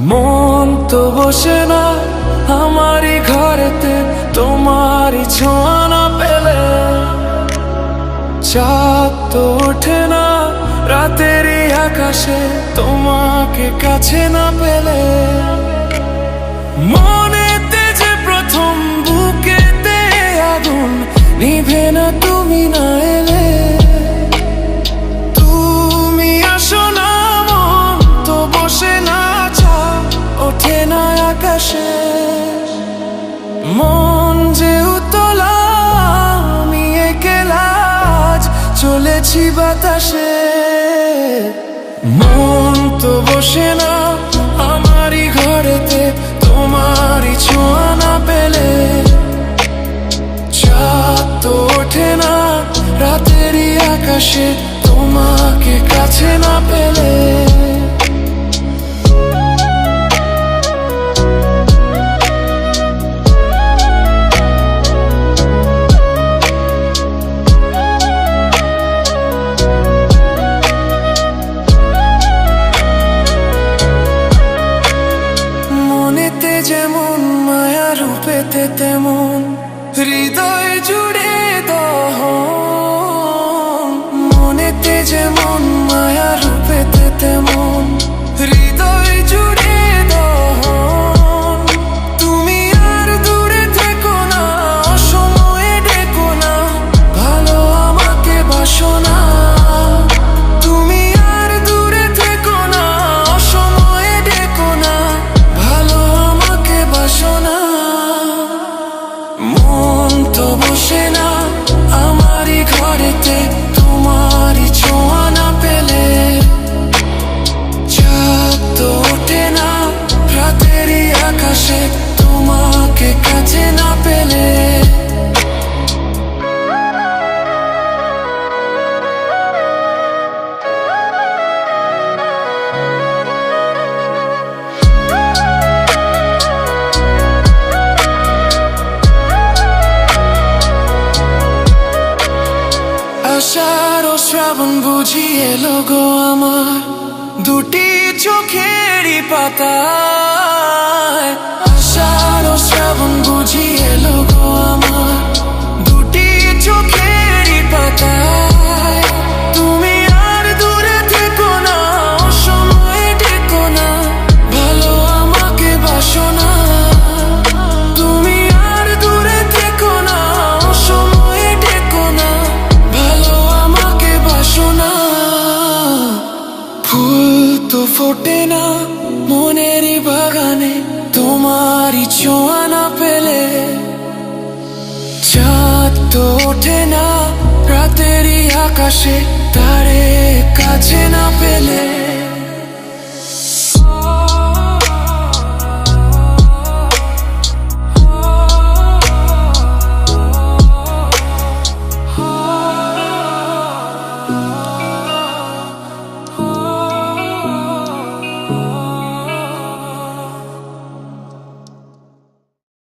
মন তো বসে না আমারই ঘরেতে, তোমারই ছোঁয়া না পেলে। চাঁদ তো ওঠে না রাতেরই আকাশে, তোমাকে কাছে না পেলে। মনেতে যে প্রথম বুকেতে আগুন নিভে না তুমি না এলে। তুমি আসো না, মন তো বসে না, চাঁদ ওঠে না আকাশে। মন যে উতলা, আমি একলা আজ চলেছি বাতাসে। মন তো বসে না আমারই ঘরেতে, তোমারই ছোঁয়া না পেলে। চাঁদ তো ওঠে না রাতেরই আকাশে, তোমাকে কাছে না পেলে। মনেতে যেমন মায়া, রূপেতে তেমন হৃদয় জুড়ে দহন। মনেতে যেমন মায়া, রূপেতে তেমন হৃদয় জুড়ে দহন। তুমি আর দূরে থেকো না, অসময়ে ডেকো না, ভালো আমাকে বাসো না। তুমি আর দূরে থেকো না, অসময়ে ডেকো না, ভালো আমাকে বাসো না। মন তো বসে না আমারই ঘরেতে, তোমারই ছোঁয়া না পেলে। চাঁদ তো ওঠে না রাতেরই আকাশে, তোমাকে কাছে না পেলে। আষাঢ় ও শ্রাবণ বুঝি এলো গো আমার দুটি চোখেরই পাতায়। আষাঢ় ও শ্রাবণ বুঝি এলো গো আমার দুটি চোখেরই পাতায়। তুমি আর দূরে থেকো না, অসময়ে ডেকো না, ভালো আমাকে বাসো না। তুমি আর দূরে থেকো না, অসময়ে ডেকো না, ভালো আমাকে বাসো না। ফুল তো ফোটে না মনেরই বাগানে, তোমারই ছোঁয়া না পেলে। চাঁদ তো ওঠে না রাতেরই আকাশে, তারে কাছে না পেলে।